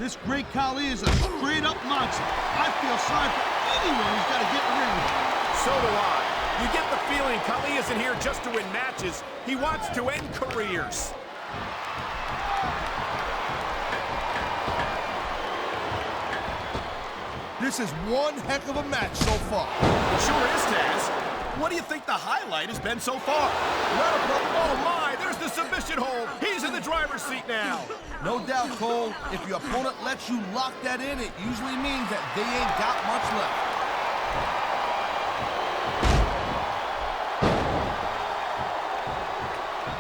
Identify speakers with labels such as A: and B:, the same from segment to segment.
A: This great Khali is a straight-up monster. I feel sorry for anyone who's got to get in the ring with him.
B: So do I. You get the feeling Khali isn't here just to win matches. He wants to end careers.
A: This is one heck of a match so far.
B: It sure is, Taz. What do you think the highlight has been so far? Oh my, there's the submission hold. He's in the driver's seat now.
A: No doubt, Cole, if your opponent lets you lock that in, it usually means that they ain't got much left.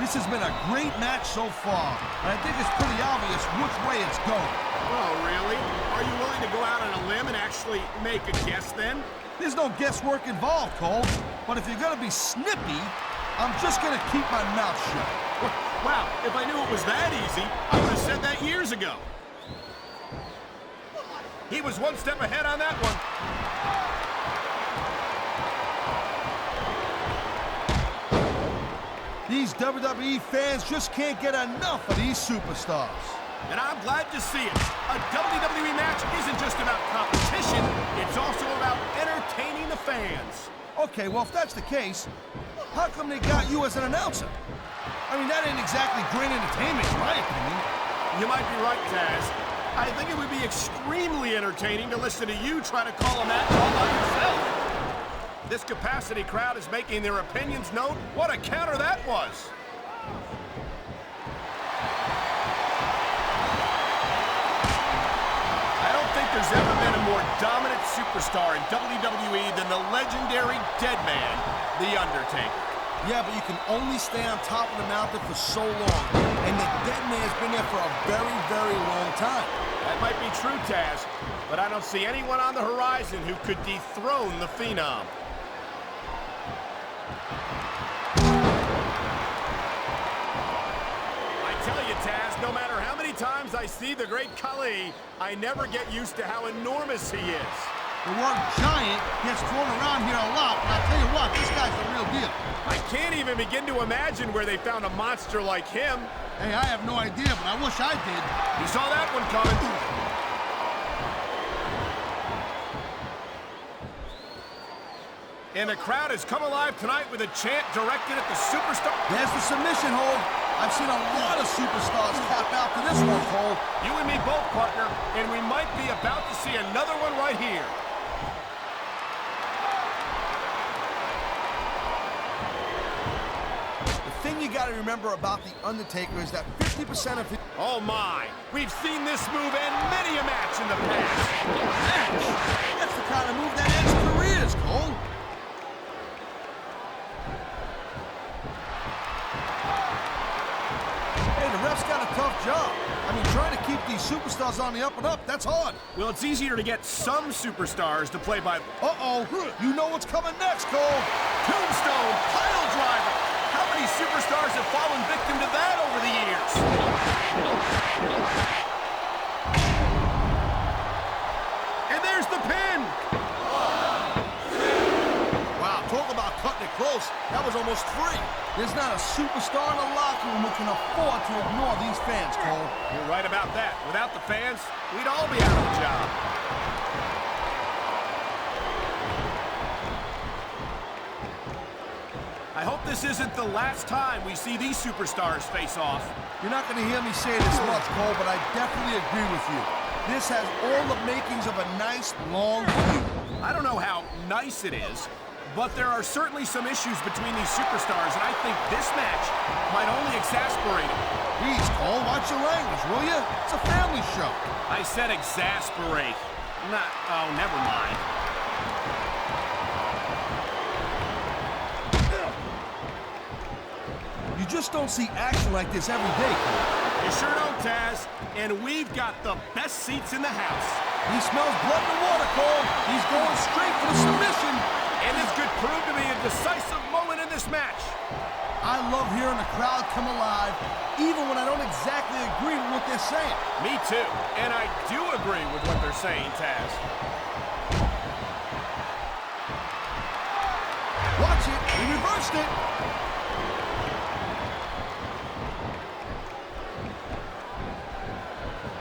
A: This has been a great match so far, and I think it's pretty obvious which way it's going.
B: Oh, really? Are you willing to go out on a limb and actually make a guess then?
A: There's no guesswork involved, Cole. But if you're gonna be snippy, I'm just gonna keep my mouth shut.
B: Wow, if I knew it was that easy, I would have said that years ago. He was one step ahead on that one.
A: These WWE fans just can't get enough of these superstars.
B: And I'm glad to see it. A WWE match isn't just about competition, it's also about entertaining the fans.
A: Okay, well, if that's the case, how come they got you as an announcer? I mean, that ain't exactly great entertainment, in my opinion.
B: You might be right, Taz. I think it would be extremely entertaining to listen to you try to call a match all by yourself. This capacity crowd is making their opinions known. What a counter that was! I don't think there's ever been a more dominant superstar in WWE than the legendary Dead Man, The Undertaker.
A: Yeah, but you can only stay on top of the mountain for so long, and the Dead Man's been there for a very, very long time.
B: That might be true, Taz, but I don't see anyone on the horizon who could dethrone the Phenom. I tell you, Taz, no matter how many times I see the great Khali, I never get used to how enormous he is.
A: The word giant gets thrown around here a lot, and I'll tell you what, this guy's the real deal.
B: I can't even begin to imagine where they found a monster like him.
A: Hey, I have no idea, but I wish I did.
B: You saw that one coming. And the crowd has come alive tonight with a chant directed at the superstar.
A: There's the submission hold. I've seen a lot of superstars tap out to this one, Cole.
B: You and me both, partner, and we might be about to see another one right here.
A: The thing you gotta remember about The Undertaker is that 50% of his...
B: Oh my, we've seen this move end many a match in the past.
A: Match? That's the kind of move that ends careers, Cole. The ref's got a tough job. I mean, trying to keep these superstars on the up and up, that's hard.
B: Well, it's easier to get some superstars to play by...
A: Uh-oh, you know what's coming next, Cole.
B: Tombstone, pile driver. How many superstars have fallen victim to that over the years? And there's the pin.
A: Wow, talk about cutting it close. That was almost free. There's not a superstar in the locker room who can afford to ignore these fans, Cole.
B: You're right about that. Without the fans, we'd all be out of a job. I hope this isn't the last time we see these superstars face off.
A: You're not going to hear me say this much, Cole, but I definitely agree with you. This has all the makings of a nice, long feud.
B: I don't know how nice it is, but there are certainly some issues between these superstars, and I think this match might only exasperate it.
A: Please, Cole, watch your language, will you? It's a family show.
B: I said exasperate. Oh, never mind.
A: You just don't see action like this every day, Cole.
B: You sure don't, Taz. And we've got the best seats in the house.
A: He smells blood in the water, Cole. He's going straight for the submission.
B: And this could prove to be a decisive moment in this match.
A: I love hearing the crowd come alive, even when I don't exactly agree with what they're saying.
B: Me too. And I do agree with what they're saying, Taz.
A: Watch it. He reversed it.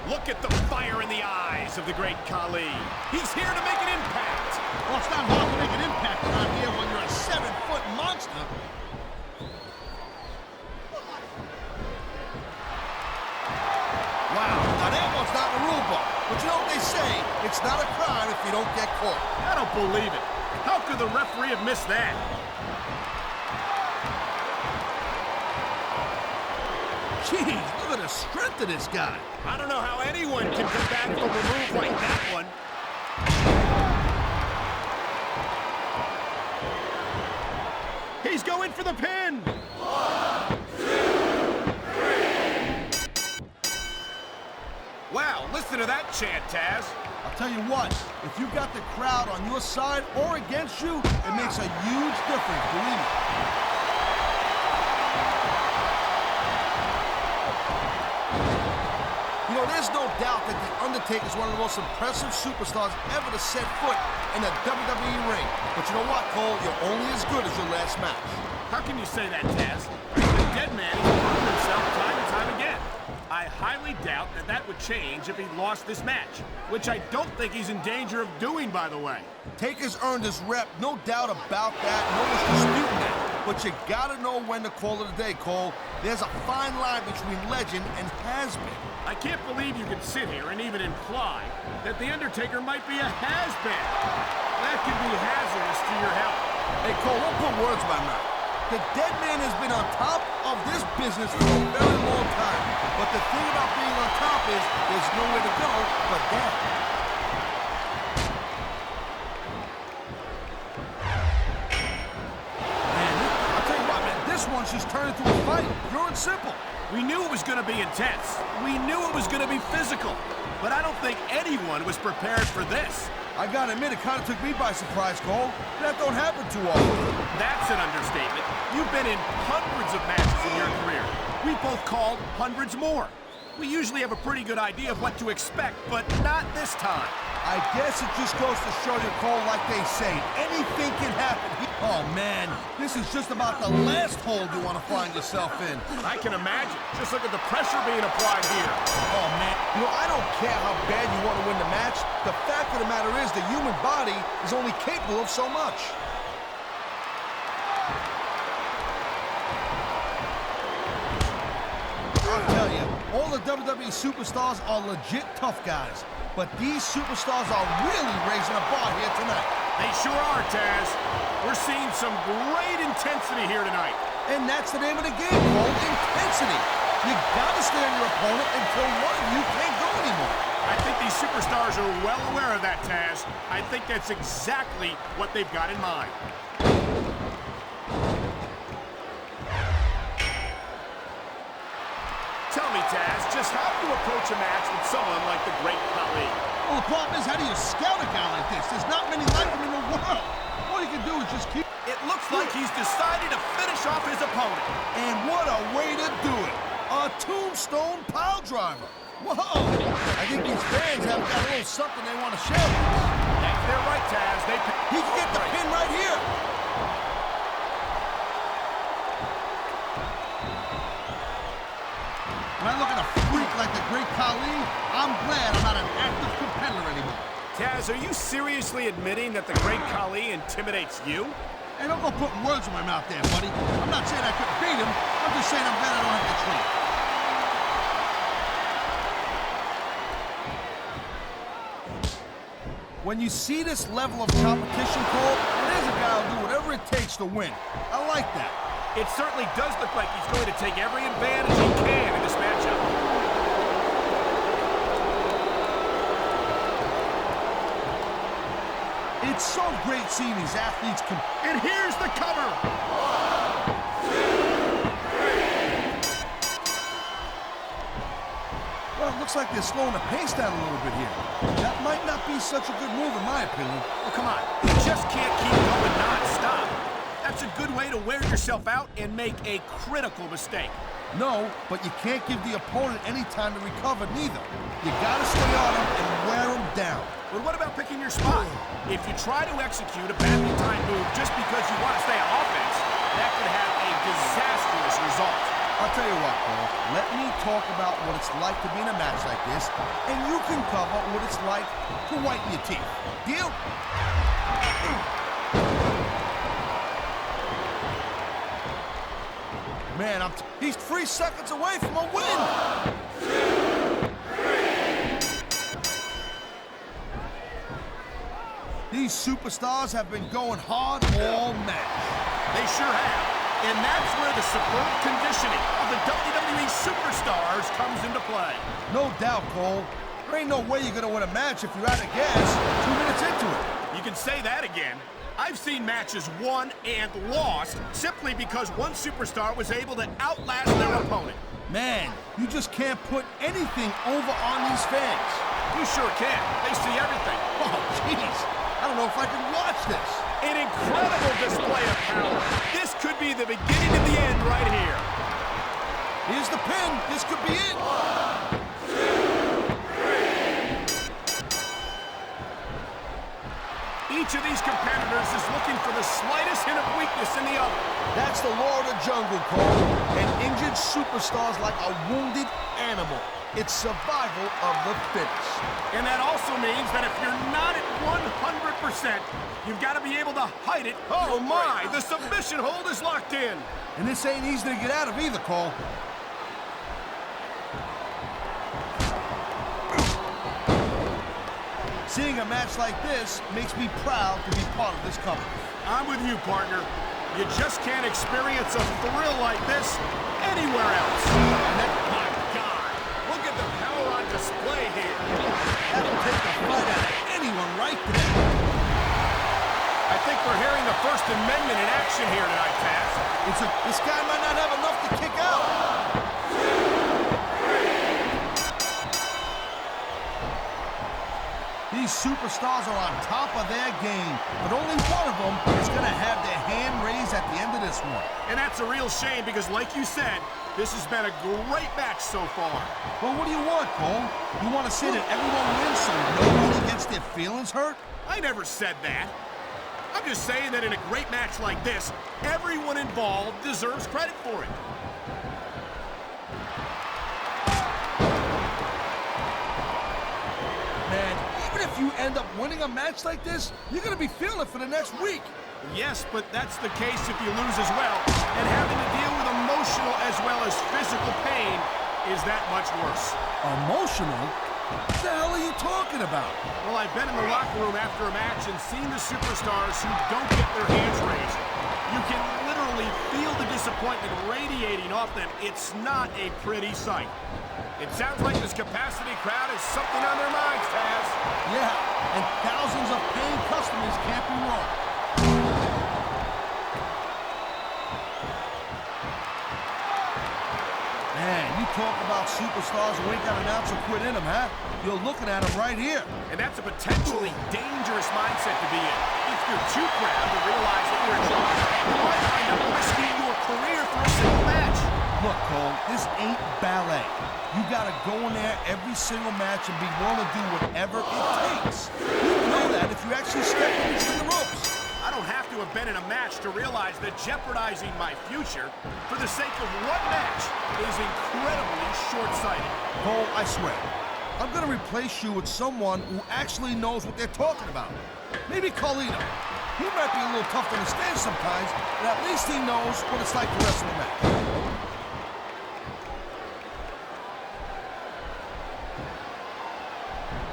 B: Look Look at the fire in the eyes of the great Khali. He's here to make an impact.
A: Well, it's not hard to make an impact around here when you're a 7-foot monster. Wow, now that one's not in the rule book. But you know what they say, it's not a crime if you don't get caught.
B: I don't believe it. How could the referee have missed that?
A: Jeez, look at the strength of this guy.
B: I don't know how anyone can come back from a move like that one. He's going for the pin.
A: 1, 2, 3.
B: Wow, listen to that chant, Taz.
A: I'll tell you what, if you got the crowd on your side or against you, it makes a huge difference, believe me. You know, there's no doubt that The Undertaker is one of the most impressive superstars ever to set foot in a WWE ring. But you know what, Cole? You're only as good as your last match.
B: How can you say that, Taz? The dead man has proven himself time and time again. I highly doubt that that would change if he lost this match, which I don't think he's in danger of doing, by the way.
A: Taker's earned his rep, no doubt about that. No one's disputing that. But you gotta know when to call it a day, Cole. There's a fine line between legend and has-been.
B: I can't believe you can sit here and even imply that The Undertaker might be a has-been. That could be hazardous to your health.
A: Hey, Cole, don't put words in my mouth. The dead man has been on top of this business for a very long time. But the thing about being on top is there's nowhere to go but down. Man, I'll tell you what, man, this one's just turned into a fight. Pure and simple.
B: We knew it was going to be intense. We knew it was going to be physical. But I don't think anyone was prepared for this.
A: I gotta admit, it kind of took me by surprise, Cole. That don't happen too often.
B: That's an understatement. You've been in hundreds of matches in your career. We both called hundreds more. We usually have a pretty good idea of what to expect, but not this time.
A: I guess it just goes to show you, Cole, like they say, anything can happen. Oh, man, this is just about the last hole you want to find yourself in.
B: I can imagine. Just look at the pressure being applied here.
A: Oh, man, you know, I don't care how bad you want to win the match. The fact of the matter is the human body is only capable of so much. I'll tell you, all the WWE superstars are legit tough guys. But these superstars are really raising the bar here tonight.
B: They sure are, Taz. We're seeing some great intensity here tonight.
A: And that's the name of the game, Cole, intensity. You gotta stay on your opponent until one of you can't go anymore.
B: I think these superstars are well aware of that, Taz. I think that's exactly what they've got in mind. Tell me, Taz, just how do you approach a match with someone like the great Khali?
A: Well, the problem is, how do you scout a guy like this? There's not many like him in the world. All you can do is just keep...
B: It looks like he's decided to finish off his opponent.
A: And what a way to do it. A tombstone pile driver. Whoa. I think these fans have got a little something they want to share.
B: That's their right, Taz.
A: He can get the pin right here. When I look at a freak like the great Khali, I'm glad I'm not an active competitor anymore.
B: Taz, are you seriously admitting that the great Khali intimidates you?
A: Hey, don't go putting words in my mouth there, buddy. I'm not saying I couldn't beat him. I'm just saying I'm glad I don't have to train. When you see this level of competition, Cole, there's a guy who'll do whatever it takes to win. I like that.
B: It certainly does look like he's going to take every advantage he can in this matchup.
A: It's so great seeing these athletes compete.
B: And here's the cover.
A: 1, 2, 3. Well, it looks like they're slowing the pace down a little bit here. That might not be such a good move, in my opinion.
B: Oh, come on. You just can't keep going non-stop. That's a good way to wear yourself out and make a critical mistake.
A: No, but you can't give the opponent any time to recover, neither. You gotta stay on him and wear him down.
B: But what about picking your spot? If you try to execute a badly timed move just because you want to stay on offense, that could have a disastrous result.
A: I'll tell you what, Cole. Let me talk about what it's like to be in a match like this, and you can cover what it's like to whiten your teeth. Deal? Man, he's 3 seconds away from a win! These superstars have been going hard all match.
B: They sure have. And that's where the superb conditioning of the WWE superstars comes into play.
A: No doubt, Cole. There ain't no way you're gonna win a match if you're out of gas 2 minutes into it.
B: You can say that again. I've seen matches won and lost simply because one superstar was able to outlast their opponent.
A: Man, you just can't put anything over on these fans.
B: You sure can. They see everything.
A: Oh, jeez. I don't know if I can watch this.
B: An incredible display of power. This could be the beginning of the end right here.
A: Here's the pin. This could be it.
B: 1, 2, 3. Each of these competitors is looking for the slightest hint of weakness in the other.
A: That's the law of the jungle, Cole. An injured superstar's like a wounded animal. It's survival of the fittest.
B: And that also means that if you're not at 100%, you've got to be able to hide it. Oh my, the submission hold is locked in.
A: And this ain't easy to get out of either, Cole. Seeing a match like this makes me proud to be part of this company.
B: I'm with you, partner. You just can't experience a thrill like this anywhere else. My God, look at the power on display here.
A: That'll take the fight out of anyone right there.
B: I think we're hearing the First Amendment in action here tonight, Taz.
A: This guy might not have enough to kick out. These superstars are on top of their game, but only one of them is going to have their hand raised at the end of this one.
B: And that's a real shame because, like you said, this has been a great match so far.
A: Well, what do you want, Cole? You want to say that everyone wins so nobody gets their feelings hurt?
B: I never said that. I'm just saying that in a great match like this, everyone involved deserves credit for it.
A: Man, even if you end up winning a match like this, you're going to be feeling it for the next week.
B: Yes, but that's the case if you lose as well. And having to deal with emotional as well as physical pain is that much worse.
A: Emotional? What the hell are you talking about?
B: Well, I've been in the locker room after a match and seen the superstars who don't get their hands raised. You can literally feel the disappointment radiating off them. It's not a pretty sight. It sounds like this capacity crowd has something on their minds, Taz.
A: Yeah, and thousands of paying customers can't be wrong. Man, you talk about superstars who ain't got an ounce of quit in them, huh? You're looking at them right here.
B: And that's a potentially dangerous mindset to be in. If you're too proud to realize that you're in trouble, you might wind up risking your career for a single match.
A: Look, Cole, this ain't ballet. You gotta go in there every single match and be willing to do whatever it takes. You know that if you actually step into the ropes.
B: I don't have to have been in a match to realize that jeopardizing my future for the sake of one match is incredibly short-sighted.
A: Cole, I swear, I'm gonna replace you with someone who actually knows what they're talking about. Maybe Khali. He might be a little tough to understand sometimes, but at least he knows what it's like to wrestle a match.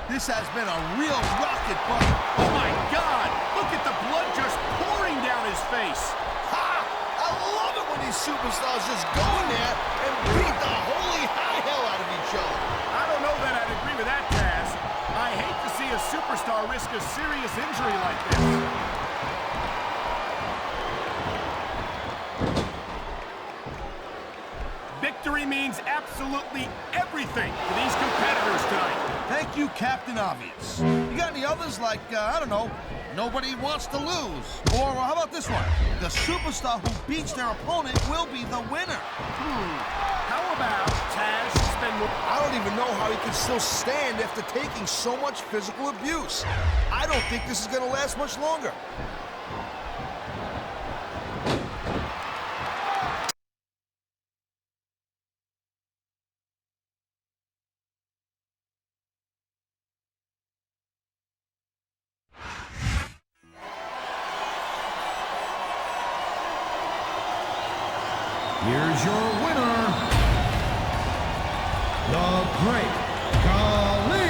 A: This has been a real rocket, buddy.
B: Oh my God! Look at the blood just pouring down his face.
A: Ha! I love it when these superstars just go in there and beat the holy high hell out of each other.
B: I don't know that I'd agree with that, Taz. I hate to see a superstar risk a serious injury like this. Victory means absolutely everything to these competitors tonight.
A: Thank you, Captain Obvious. You got any others like, I don't know, nobody wants to lose? Or how about this one? The superstar who beats their opponent will be the winner.
B: How about Taz spend more...
A: I don't even know how he can still stand after taking so much physical abuse. I don't think this is going to last much longer.
C: Here's your winner, the Great Khali.